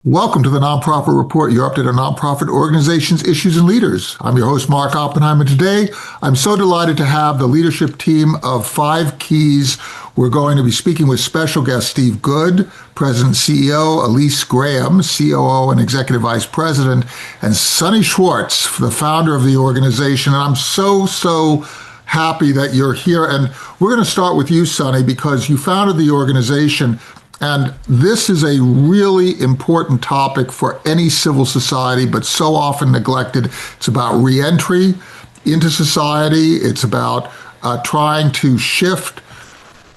Welcome to the Nonprofit Report, your update on nonprofit organizations, issues, and leaders. I'm your host, Mark Oppenheimer. Today, I'm so delighted to have the leadership team of 5 Keys. We're going to be speaking with special guest Steve Good, President and CEO, Elyese Graham, COO and Executive Vice President, and Sonny Schwartz, the founder of the organization. And I'm so happy that you're here. And we're going to start with you, Sonny, because you founded the organization. And this is a really important topic for any civil society, but so often neglected. It's about reentry into society. It's about trying to shift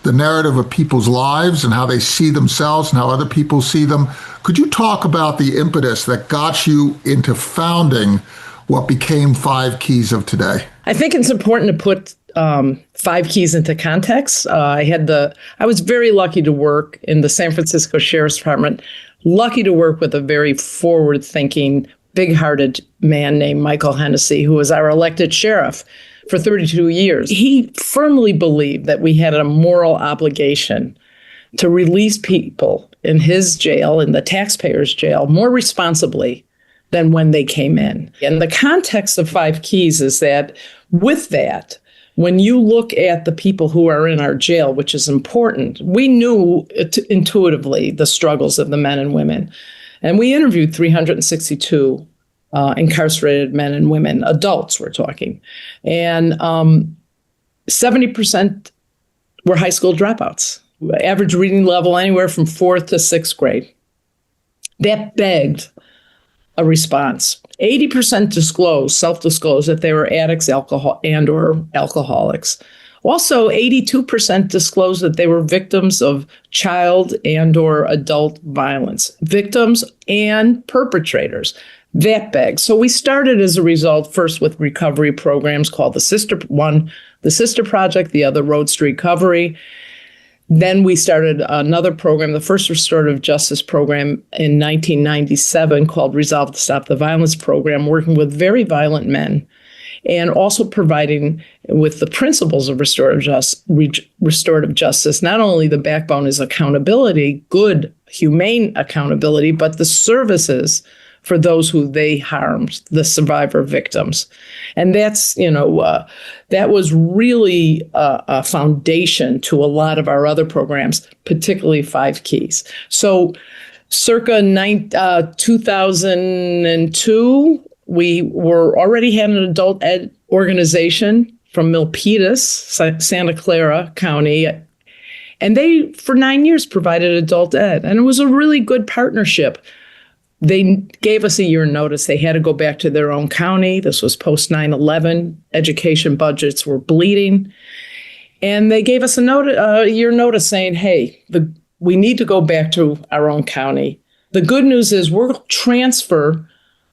the narrative of people's lives and how they see themselves and how other people see them. Could you talk about the impetus that got you into founding what became 5 Keys of today? I think it's important to put 5 Keys into context. I was very lucky to work in the San Francisco Sheriff's Department, lucky to work with a very forward-thinking, big-hearted man named Michael Hennessy, who was our elected sheriff for 32 years. He firmly believed that we had a moral obligation to release people in his jail, in the taxpayers' jail, more responsibly than when they came in. And the context of 5 Keys is that with that, when you look at the people who are in our jail, which is important, we knew intuitively the struggles of the men and women. And we interviewed 362 incarcerated men and women, adults we're talking. And 70% were high school dropouts, average reading level anywhere from 4th to 6th grade. That begged a response. 80% self-disclosed that they were addicts, alcohol or alcoholics. Also, 82% disclosed that they were victims of child and or adult violence, victims and perpetrators. That begs. So we started as a result first with recovery programs called the Sister Project, the other Roads to Recovery. Then we started another program, the first restorative justice program in 1997 called Resolve to Stop the Violence program, working with very violent men and also providing with the principles of restorative justice, not only the backbone is accountability, good, humane accountability, but the services for those who they harmed, the survivor victims. And that's, that was really a foundation to a lot of our other programs, particularly 5 Keys. So circa 2002, we were already had an adult ed organization from Milpitas, Santa Clara County. And they, for 9 years, provided adult ed. And it was a really good partnership. They gave us a year notice. They had to go back to their own county. This was post 9/11. Education budgets were bleeding. And they gave us a year notice saying, hey, we need to go back to our own county. The good news is we'll transfer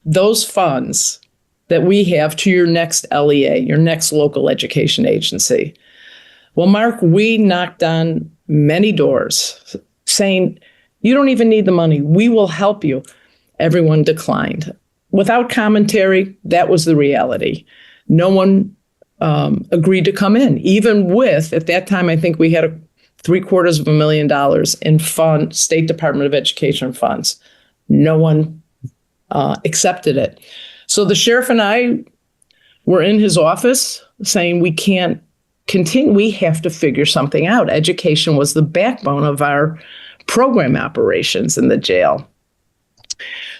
those funds that we have to your next LEA, your next local education agency. Well, Mark, we knocked on many doors saying, you don't even need the money. We will help you. Everyone declined. Without commentary, that was the reality. No one agreed to come in, even with, at that time, I think we had $750,000 in State Department of Education funds. No one accepted it. So the sheriff and I were in his office saying, we can't continue. We have to figure something out. Education was the backbone of our program operations in the jail.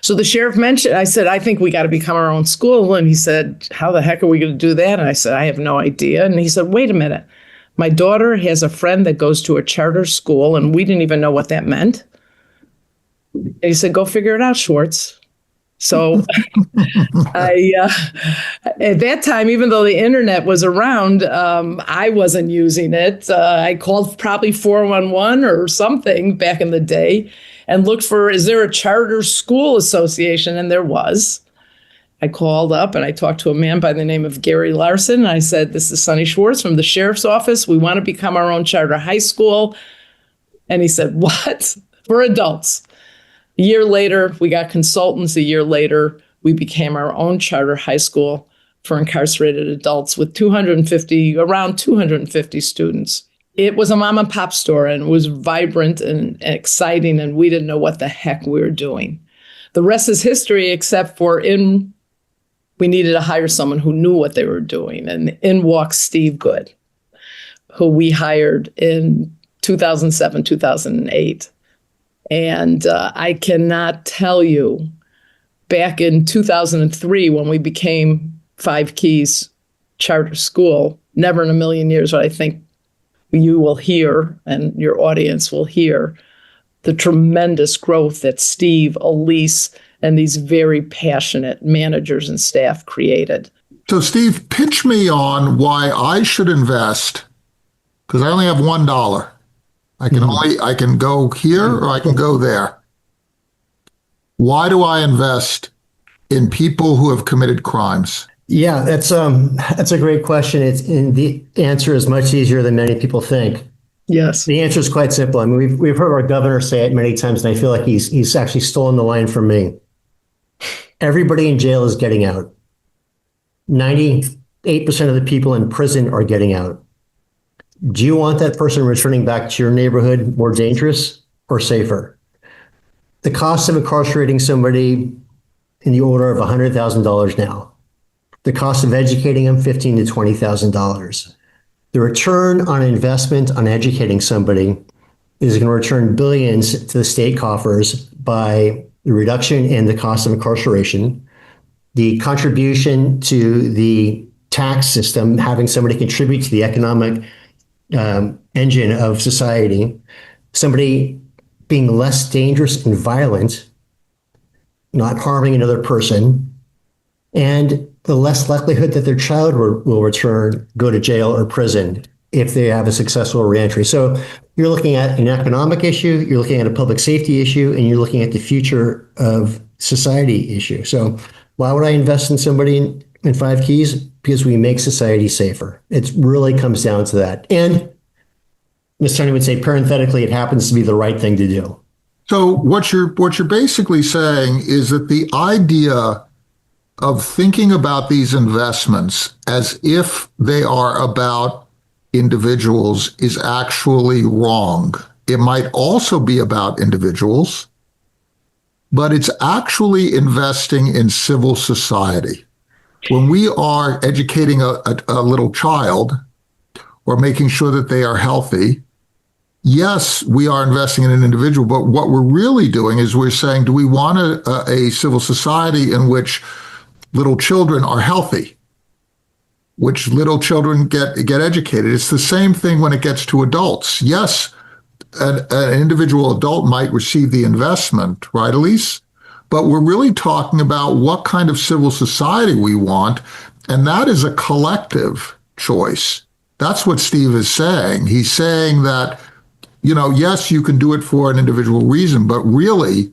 So the sheriff mentioned, I said, I think we got to become our own school. And he said, how the heck are we going to do that? And I said, I have no idea. And he said, wait a minute. My daughter has a friend that goes to a charter school, and we didn't even know what that meant. And he said, go figure it out, Schwartz. So at that time, even though the internet was around, I wasn't using it. I called probably 411 or something back in the day and looked for, is there a charter school association? And there was. I called up and I talked to a man by the name of Gary Larson. And I said, this is Sonny Schwartz from the sheriff's office. We want to become our own charter high school. And he said, what? For adults. A year later, we got consultants. A year later, we became our own charter high school for incarcerated adults with around 250 students. It was a mom and pop store, and it was vibrant and exciting, and we didn't know what the heck we were doing. the rest is history, except for we needed to hire someone who knew what they were doing. And in walks Steve Good, who we hired in 2007, 2008. And I cannot tell you, back in 2003, when we became Five Keys Charter School, never in a million years would I think you will hear and your audience will hear the tremendous growth that Steve, Elyese, and these very passionate managers and staff created. So, Steve, pitch me on why I should invest, because I only have $1. I can go here or I can go there. Why do I invest in people who have committed crimes? Yeah, that's a great question. And the answer is much easier than many people think. Yes. The answer is quite simple. I mean, we've heard our governor say it many times, and I feel like he's actually stolen the line from me. Everybody in jail is getting out. 98% of the people in prison are getting out. Do you want that person returning back to your neighborhood more dangerous or safer? The cost of incarcerating somebody in the order of $100,000 now. The cost of educating them, $15,000 to $20,000. The return on investment on educating somebody is going to return billions to the state coffers by the reduction in the cost of incarceration, the contribution to the tax system, having somebody contribute to the economic engine of society, somebody being less dangerous and violent, not harming another person, and the less likelihood that their child will return, go to jail or prison if they have a successful reentry. So you're looking at an economic issue, you're looking at a public safety issue, and you're looking at the future of society issue. So why would I invest in somebody in Five Keys? Because we make society safer. It really comes down to that. And Ms. Tony would say, parenthetically, it happens to be the right thing to do. So what you're basically saying is that the idea of thinking about these investments as if they are about individuals is actually wrong. It might also be about individuals, but it's actually investing in civil society. When we are educating a little child or making sure that they are healthy, yes, we are investing in an individual, but what we're really doing is we're saying, do we want a civil society in which little children are healthy, which little children get educated? It's the same thing when it gets to adults. Yes, an individual adult might receive the investment, right, Elyese? But we're really talking about what kind of civil society we want, and that is a collective choice. That's what Steve is saying. He's saying that, yes, you can do it for an individual reason, but really,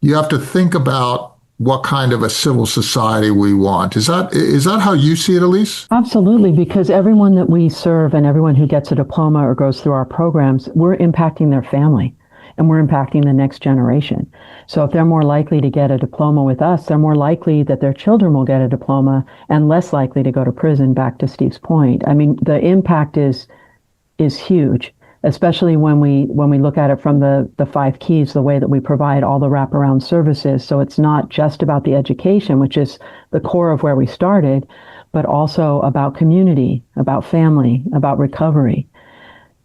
you have to think about what kind of a civil society we want. Is that how you see it, Elyese? Absolutely, because everyone that we serve and everyone who gets a diploma or goes through our programs, we're impacting their family and we're impacting the next generation. So if they're more likely to get a diploma with us, they're more likely that their children will get a diploma and less likely to go to prison, back to Steve's point. I mean, the impact is huge, especially when we look at it from the Five Keys, the way that we provide all the wraparound services. So it's not just about the education, which is the core of where we started, but also about community, about family, about recovery,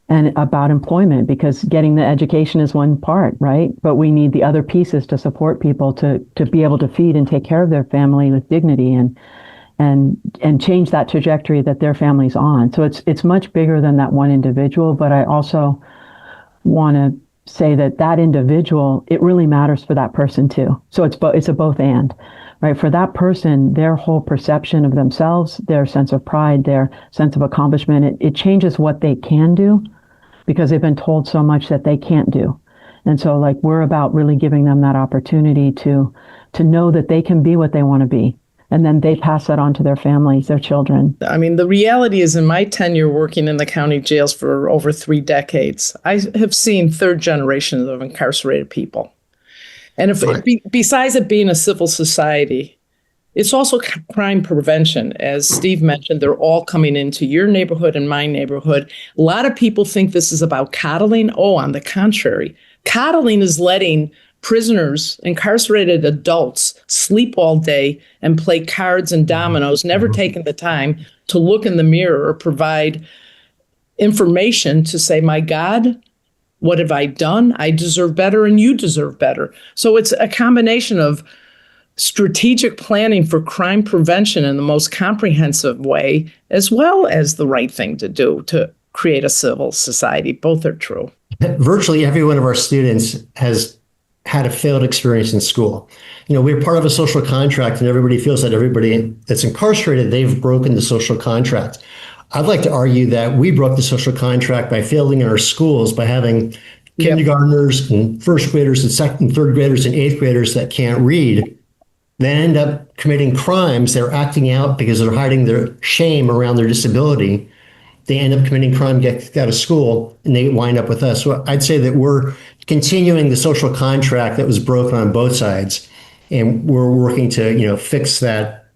and about employment, because getting the education is one part, right? But we need the other pieces to support people to be able to feed and take care of their family with dignity and change that trajectory that their family's on. So it's much bigger than that one individual, but I also want to say that individual, it really matters for that person too. So it's a both and, right? For that person, their whole perception of themselves, their sense of pride, their sense of accomplishment, it changes what they can do because they've been told so much that they can't do. And so we're about really giving them that opportunity to know that they can be what they want to be. And then they pass that on to their families, their children. I mean, the reality is, in my tenure working in the county jails for over 3 decades, I have seen third generations of incarcerated people. And besides it being a civil society, it's also crime prevention. As Steve mentioned, they're all coming into your neighborhood and my neighborhood. A lot of people think this is about coddling. Oh, on the contrary, coddling is letting prisoners, incarcerated adults, sleep all day and play cards and dominoes, never taking the time to look in the mirror or provide information to say, my God, what have I done? I deserve better and you deserve better. So it's a combination of strategic planning for crime prevention in the most comprehensive way, as well as the right thing to do to create a civil society. Both are true. Virtually every one of our students has had a failed experience in school. We're part of a social contract, and everybody feels that everybody that's incarcerated, they've broken the social contract. I'd like to argue that we broke the social contract by failing in our schools, by having kindergartners and first graders and second and third graders and eighth graders that can't read, then end up committing crimes. They're acting out because they're hiding their shame around their disability. They end up committing crime, get out of school, and they wind up with us. So I'd say that we're continuing the social contract that was broken on both sides, and we're working to, fix that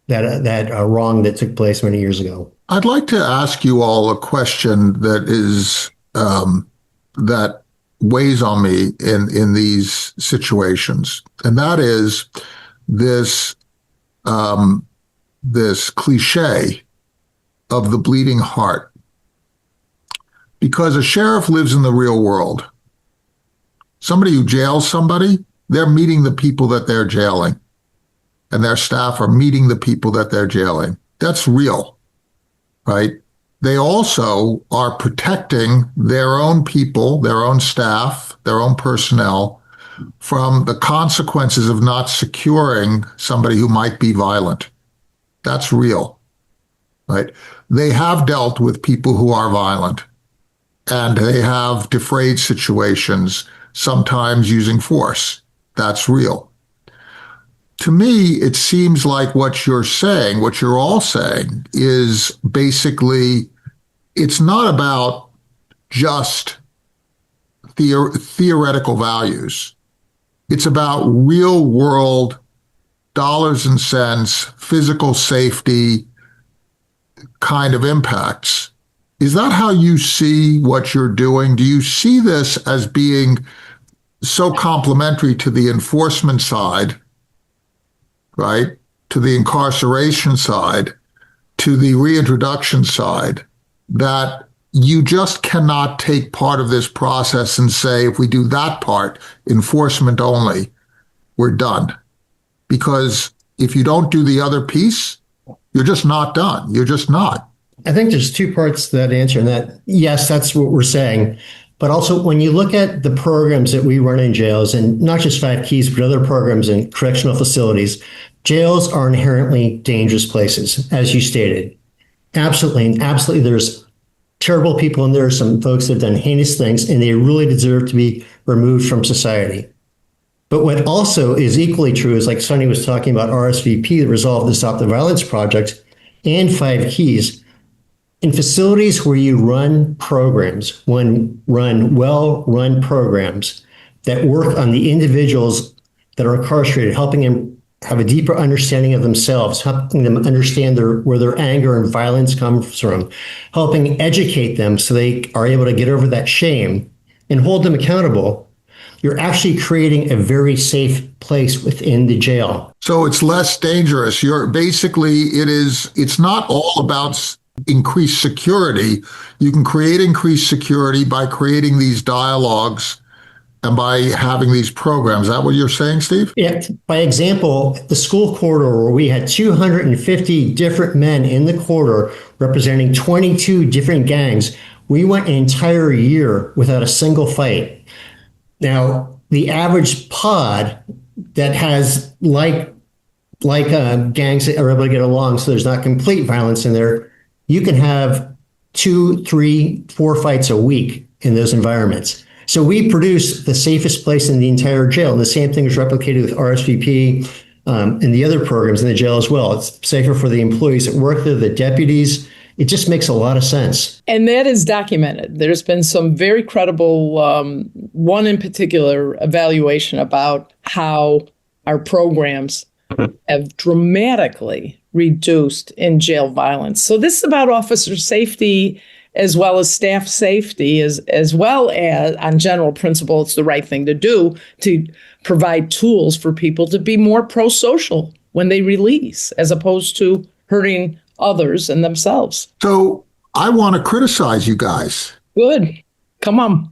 wrong that took place many years ago. I'd like to ask you all a question that is that weighs on me in these situations, and that is this cliche of the bleeding heart. Because a sheriff lives in the real world. Somebody who jails somebody, they're meeting the people that they're jailing, and their staff are meeting the people that they're jailing. That's real, right? They also are protecting their own people, their own staff, their own personnel from the consequences of not securing somebody who might be violent. That's real, right? They have dealt with people who are violent, and they have defrayed situations, sometimes using force. That's real. To me, it seems like what you're saying, what you're all saying, is basically, it's not about just theoretical values. It's about real world, dollars and cents, physical safety kind of impacts. Is that how you see what you're doing? Do you see this as being so complementary to the enforcement side, right, to the incarceration side, to the reintroduction side, that you just cannot take part of this process and say, if we do that part, enforcement only, we're done? Because if you don't do the other piece, you're just not done. You're just not. I think there's two parts to that answer, and that, yes, that's what we're saying. But also, when you look at the programs that we run in jails, and not just Five Keys, but other programs in correctional facilities, jails are inherently dangerous places, as you stated. Absolutely. And absolutely, there's terrible people in there, some folks that have done heinous things, and they really deserve to be removed from society. But what also is equally true is, like Sonny was talking about RSVP, the Resolve to Stop the Violence Project, and Five Keys. In facilities where you run programs, well-run programs that work on the individuals that are incarcerated, helping them have a deeper understanding of themselves, helping them understand where their anger and violence comes from, helping educate them so they are able to get over that shame and hold them accountable, you're actually creating a very safe place within the jail. So it's less dangerous. It's not all about increased security. You can create increased security by creating these dialogues and by having these programs. Is that what you're saying, Steve? Yeah. By example, the school corridor, where we had 250 different men in the corridor representing 22 different gangs, we went an entire year without a single fight. Now, the average pod that has gangs that are able to get along, so there's not complete violence in there, you can have 2, 3, 4 fights a week in those environments. So we produce the safest place in the entire jail. And the same thing is replicated with RSVP and the other programs in the jail as well. It's safer for the employees that work there, the deputies. It just makes a lot of sense. And that is documented. There's been some very credible, one in particular, evaluation about how our programs have dramatically reduced in jail violence. So this is about officer safety, as well as staff safety, as well as on general principle, it's the right thing to do to provide tools for people to be more pro-social when they release, as opposed to hurting others and themselves. So I want to criticize you guys. Good. Come on.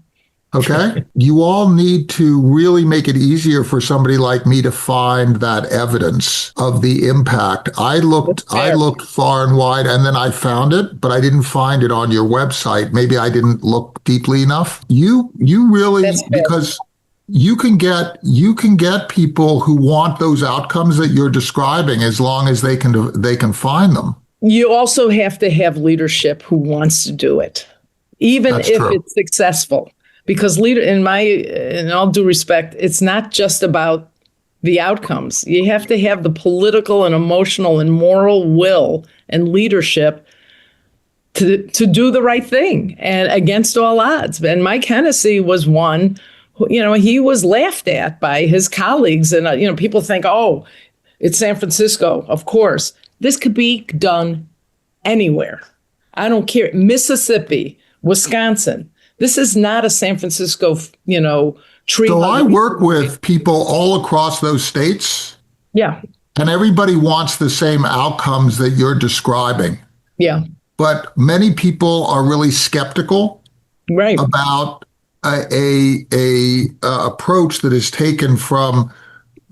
Okay. You all need to really make it easier for somebody like me to find that evidence of the impact. I looked far and wide, and then I found it, but I didn't find it on your website. Maybe I didn't look deeply enough. You really, because you can get people who want those outcomes that you're describing as long as they can find them. You also have to have leadership who wants to do it, even if it's successful. Because in all due respect, it's not just about the outcomes. You have to have the political and emotional and moral will and leadership to do the right thing and against all odds. And Mike Hennessy was one who, he was laughed at by his colleagues. And, people think, oh, it's San Francisco. Of course, this could be done anywhere. I don't care. Mississippi, Wisconsin. This is not a San Francisco, tree. So I work with people all across those states. Yeah. And everybody wants the same outcomes that you're describing. Yeah. But many people are really skeptical about a approach that is taken from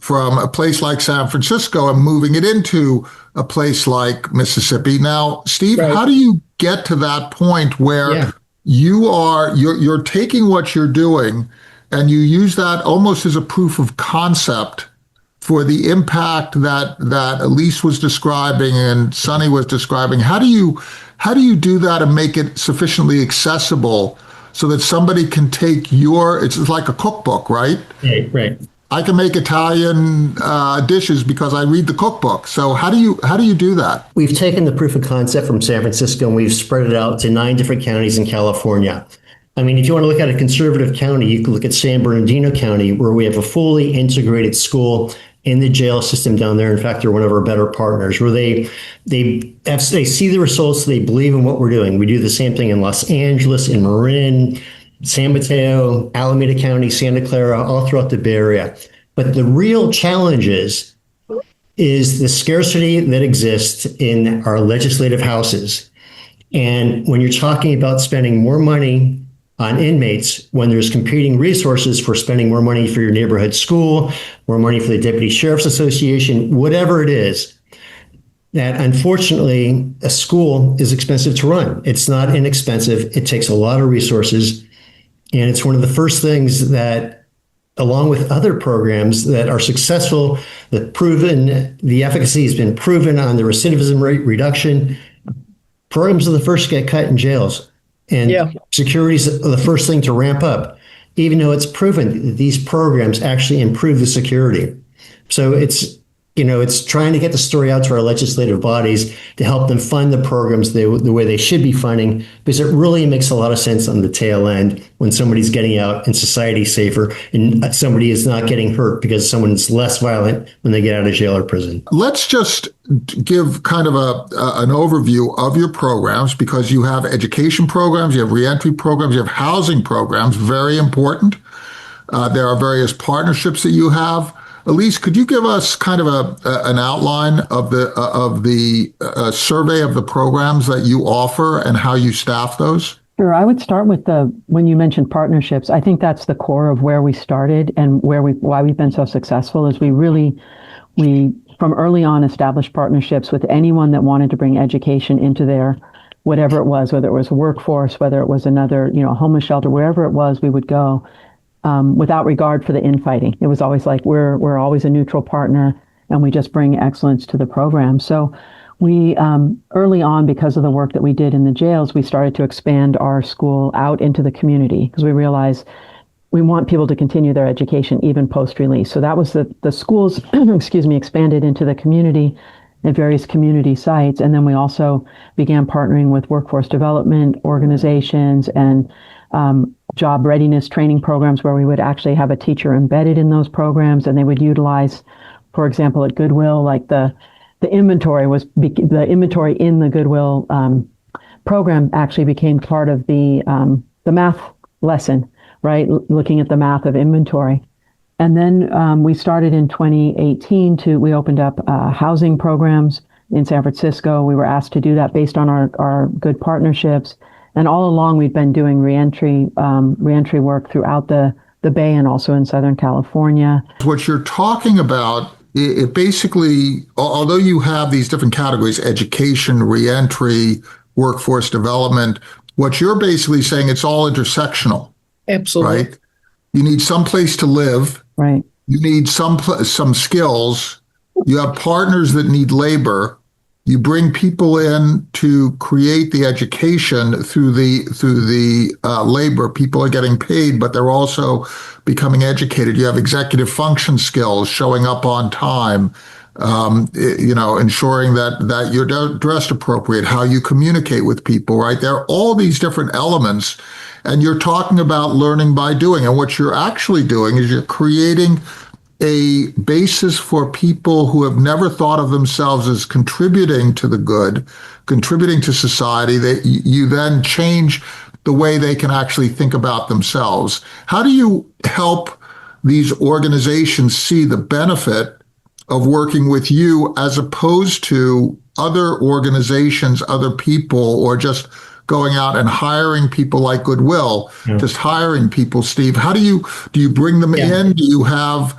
a place like San Francisco and moving it into a place like Mississippi. Now, Steve, how do you get to that point where you're taking what you're doing and you use that almost as a proof of concept for the impact that Elyese was describing and Sonny was describing? How do you do that and make it sufficiently accessible so that somebody can take it's like a cookbook, right? Right. I can make Italian dishes because I read the cookbook. So how do you do that? We've taken the proof of concept from San Francisco and we've spread it out to 9 different counties in California. I mean, if you want to look at a conservative county, you can look at San Bernardino County, where we have a fully integrated school in the jail system down there. In fact, they're one of our better partners, where they see the results, they believe in what we're doing. We do the same thing in Los Angeles, in Marin, San Mateo, Alameda County, Santa Clara, all throughout the Bay Area. But the real challenge is the scarcity that exists in our legislative houses. And when you're talking about spending more money on inmates, when there's competing resources for spending more money for your neighborhood school, more money for the Deputy Sheriff's Association, whatever it is, that unfortunately a school is expensive to run. It's not inexpensive. It takes a lot of resources. And it's one of the first things that, along with other programs that are successful, that the efficacy has been proven on the recidivism rate reduction, programs are the first to get cut in jails. And security is the first thing to ramp up, even though it's proven that these programs actually improve the security. So it's trying to get the story out to our legislative bodies to help them fund the programs the way they should be funding, because it really makes a lot of sense on the tail end when somebody's getting out and society's safer and somebody is not getting hurt because someone's less violent when they get out of jail or prison. Let's just give kind of an overview of your programs, because you have education programs, you have reentry programs, you have housing programs, very important. There are various partnerships that you have. Elyese, could you give us kind of an outline of the survey of the programs that you offer and how you staff those? Sure. I would start with when you mentioned partnerships. I think that's the core of where we started and why we've been so successful is we from early on established partnerships with anyone that wanted to bring education into their whatever it was, whether it was a workforce, whether it was another, homeless shelter, wherever it was, we would go. Without regard for the infighting. It was always like we're always a neutral partner and we just bring excellence to the program. So we early on, because of the work that we did in the jails, we started to expand our school out into the community because we realized we want people to continue their education even post-release. So that was the schools, expanded into the community at various community sites. And then we also began partnering with workforce development organizations and job readiness training programs where we would actually have a teacher embedded in those programs, and they would utilize, for example, at Goodwill, like the inventory in the Goodwill program actually became part of the math lesson, right? Looking at the math of inventory. And then we started in 2018 we opened up housing programs in San Francisco. We were asked to do that based on our good partnerships. And all along, we've been doing reentry work throughout the Bay and also in Southern California. What you're talking about, it basically, although you have these different categories, education, reentry, workforce development, what you're basically saying, it's all intersectional. Absolutely. Right? You need some place to live. Right. You need some skills. You have partners that need labor. You bring people in to create the education through the labor. People are getting paid, but they're also becoming educated. You have executive function skills, showing up on time, ensuring that you're dressed appropriate, how you communicate with people, right? There are all these different elements, and you're talking about learning by doing. And what you're actually doing is you're creating a basis for people who have never thought of themselves as contributing to the good, contributing to society, that you then change the way they can actually think about themselves. How do you help these organizations see the benefit of working with you as opposed to other organizations, other people, or just going out and hiring people like Goodwill, just hiring people? Steve, how do you bring them in? Do you have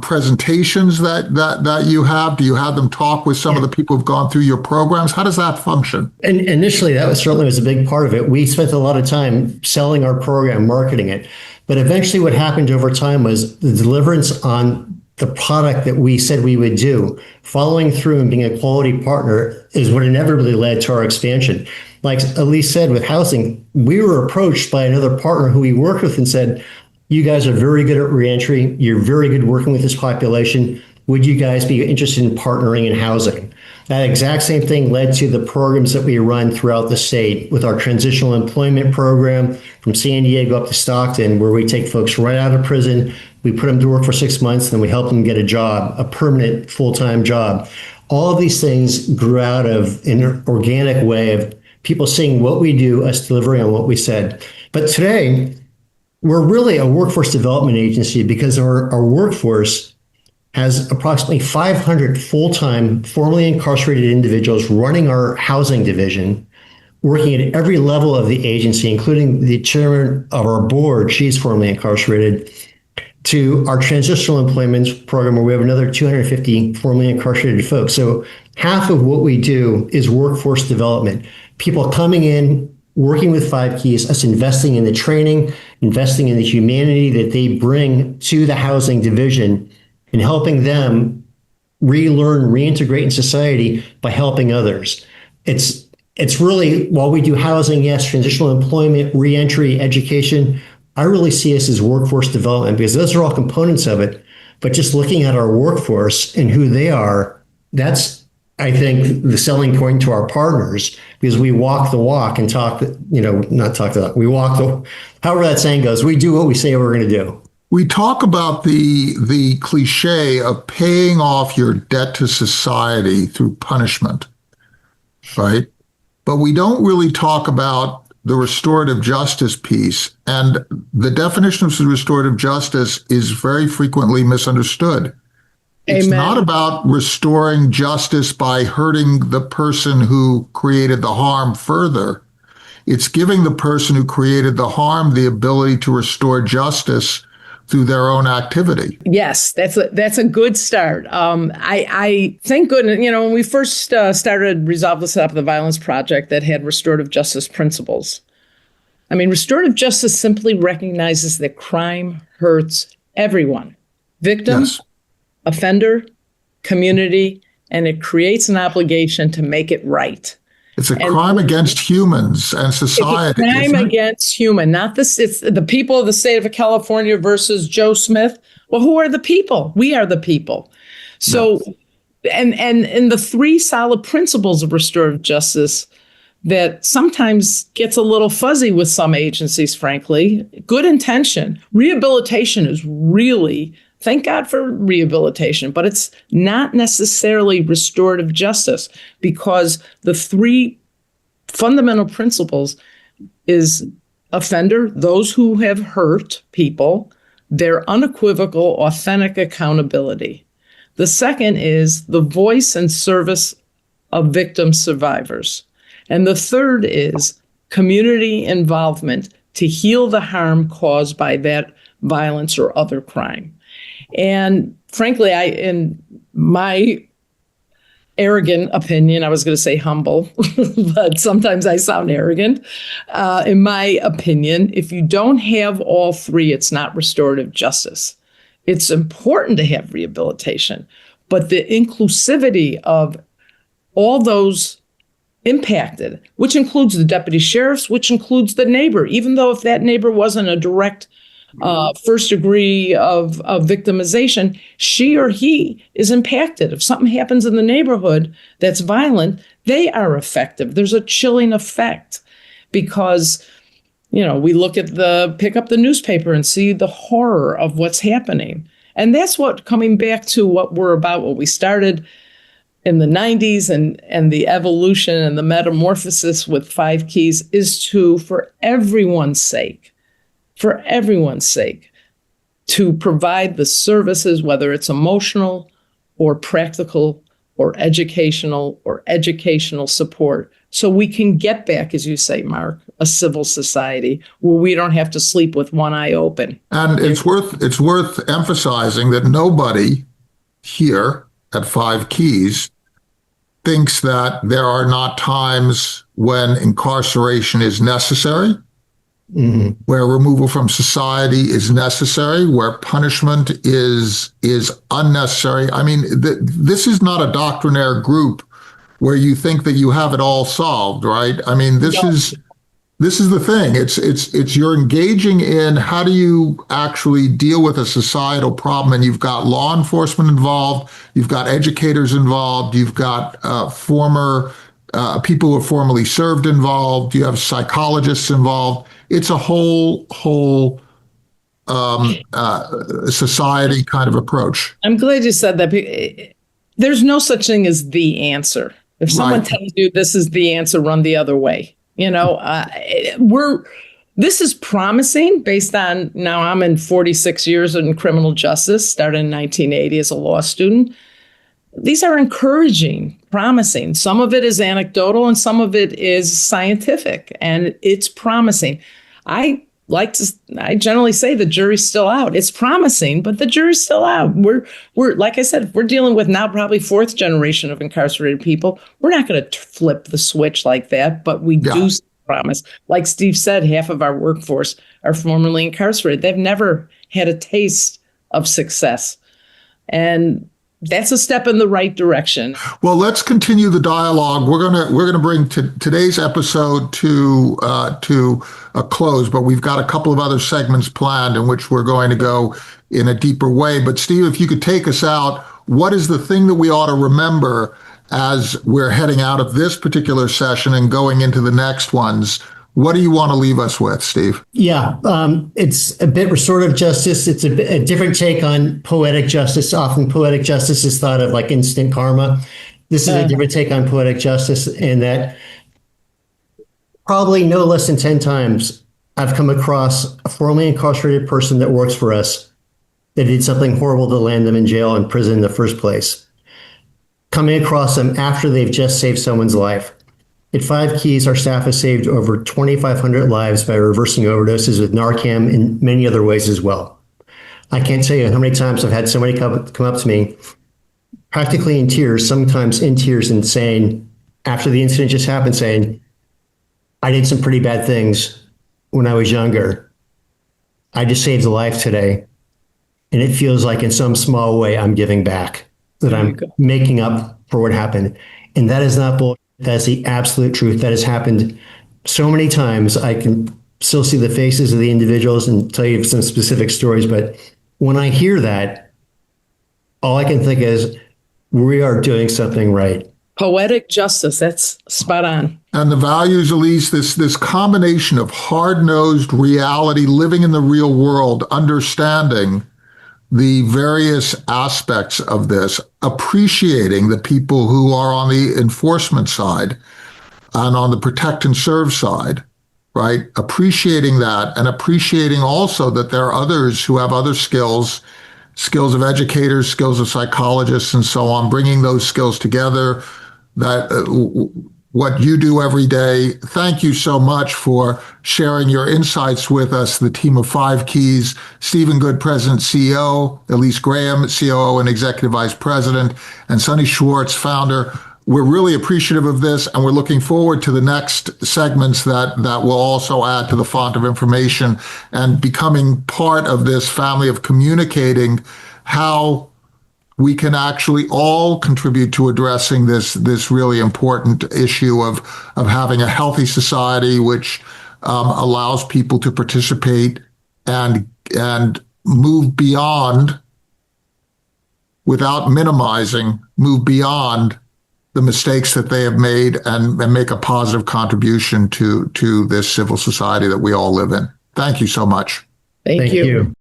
presentations that you have? Do you have them talk with some of the people who've gone through your programs? How does that function? And initially, that certainly was a big part of it. We spent a lot of time selling our program, marketing it. But eventually what happened over time was the deliverance on the product that we said we would do, following through and being a quality partner, is what inevitably led to our expansion. Like Elyese said, with housing, we were approached by another partner who we worked with and said, you guys are very good at reentry. You're very good working with this population. Would you guys be interested in partnering in housing? That exact same thing led to the programs that we run throughout the state with our transitional employment program from San Diego up to Stockton, where we take folks right out of prison. We put them to work for 6 months, and then we help them get a job, a permanent full-time job. All of these things grew out of an organic way of people seeing what we do, us delivering on what we said. But today, we're really a workforce development agency because our workforce has approximately 500 full-time, formerly incarcerated individuals running our housing division, working at every level of the agency, including the chairman of our board, she's formerly incarcerated, to our transitional employment program, where we have another 250 formerly incarcerated folks. So half of what we do is workforce development. People coming in, working with 5 Keys, us investing in the training, investing in the humanity that they bring to the housing division, and helping them relearn, reintegrate in society by helping others. It's really, while we do housing, yes, transitional employment, reentry, education, I really see us as workforce development, because those are all components of it. But just looking at our workforce and who they are, that's, I think, the selling point to our partners, because we walk the walk and talk, not talk the walk, we walk the, however that saying goes, we do what we say we're going to do. We talk about the cliche of paying off your debt to society through punishment, right? But we don't really talk about the restorative justice piece. And the definition of restorative justice is very frequently misunderstood. It's Amen. not about restoring justice by hurting the person who created the harm further. It's giving the person who created the harm the ability to restore justice through their own activity. Yes, that's a good start. I thank goodness, when we first started Resolve the Stop the Violence Project, that had restorative justice principles. I mean, restorative justice simply recognizes that crime hurts everyone, victim, Yes. offender, community, and it creates an obligation to make it right. It's a crime against humans and society. It's a crime isn't it? against human, not this. It's the people of the state of California versus Joe Smith. Well, who are the people? We are the people. So, and the 3 solid principles of restorative justice that sometimes gets a little fuzzy with some agencies, frankly. Good intention. Rehabilitation is really, thank God for rehabilitation, but it's not necessarily restorative justice, because the 3 fundamental principles is offender, those who have hurt people, their unequivocal, authentic accountability. The second is the voice and service of victim survivors. And the third is community involvement to heal the harm caused by that violence or other crime. And frankly, in my arrogant opinion, I was going to say humble, but sometimes I sound arrogant. In my opinion, if you don't have all three, it's not restorative justice. It's important to have rehabilitation, but the inclusivity of all those impacted, which includes the deputy sheriffs, which includes the neighbor, even though if that neighbor wasn't a direct first degree of victimization, she or he is impacted. If something happens in the neighborhood that's violent, they are affected. There's a chilling effect because, we pick up the newspaper and see the horror of what's happening. And that's what, coming back to what we're about, what we started in the 90s and the evolution and the metamorphosis with 5 Keys is for everyone's sake, to provide the services, whether it's emotional or practical or educational support, so we can get back, as you say, Mark, a civil society where we don't have to sleep with one eye open. And it's worth emphasizing that nobody here at 5 Keys thinks that there are not times when incarceration is necessary, where removal from society is necessary, where punishment is unnecessary. I mean, this is not a doctrinaire group where you think that you have it all solved, right? I mean, this is the thing. It's you're engaging in how do you actually deal with a societal problem, and you've got law enforcement involved, you've got educators involved, you've got former people who have formerly served involved, you have psychologists involved. It's a whole society kind of approach. I'm glad you said that. There's no such thing as the answer. If someone tells you this is the answer, run the other way. This is promising based on, now I'm in 46 years in criminal justice, started in 1980 as a law student. These are encouraging, promising. Some of it is anecdotal and some of it is scientific, and it's promising. I generally say the jury's still out. It's promising, but the jury's still out. We're like I said, we're dealing with now probably 4th generation of incarcerated people. We're not going to flip the switch like that, but we do promise. Like Steve said, half of our workforce are formerly incarcerated. They've never had a taste of success. And that's a step in the right direction. Well, let's continue the dialogue. We're gonna bring today's episode to a close, but we've got a couple of other segments planned in which we're going to go in a deeper way. But Steve, if you could take us out, what is the thing that we ought to remember as we're heading out of this particular session and going into the next ones? What do you want to leave us with, Steve? Yeah, it's a bit restorative justice. It's a different take on poetic justice. Often poetic justice is thought of like instant karma. This is a different take on poetic justice in that probably no less than 10 times I've come across a formerly incarcerated person that works for us that did something horrible to land them in jail and prison in the first place. Coming across them after they've just saved someone's life. At 5 Keys, our staff has saved over 2,500 lives by reversing overdoses with Narcan and many other ways as well. I can't tell you how many times I've had somebody come up to me, practically in tears, sometimes in tears, and saying, after the incident just happened, saying, I did some pretty bad things when I was younger. I just saved a life today. And it feels like in some small way I'm giving back, that I'm making up for what happened. And that is not bullshit. That's the absolute truth. That has happened so many times. I can still see the faces of the individuals and tell you some specific stories. But when I hear that, all I can think is we are doing something right. Poetic justice. That's spot on. And the values, Elyese, this combination of hard-nosed reality, living in the real world, understanding the various aspects of this, appreciating the people who are on the enforcement side, and on the protect and serve side, right? Appreciating that and appreciating also that there are others who have other skills of educators, skills of psychologists, and so on, bringing those skills together, that what you do every day. Thank you so much for sharing your insights with us, the team of 5 Keys, Stephen Good, President, CEO, Elyese Graham, COO and Executive Vice President, and Sonny Schwartz, founder. We're really appreciative of this, and we're looking forward to the next segments that will also add to the font of information and becoming part of this family of communicating how we can actually all contribute to addressing this really important issue of having a healthy society, which allows people to participate and move beyond, without minimizing, move beyond the mistakes that they have made and make a positive contribution to this civil society that we all live in. Thank you so much. Thank you.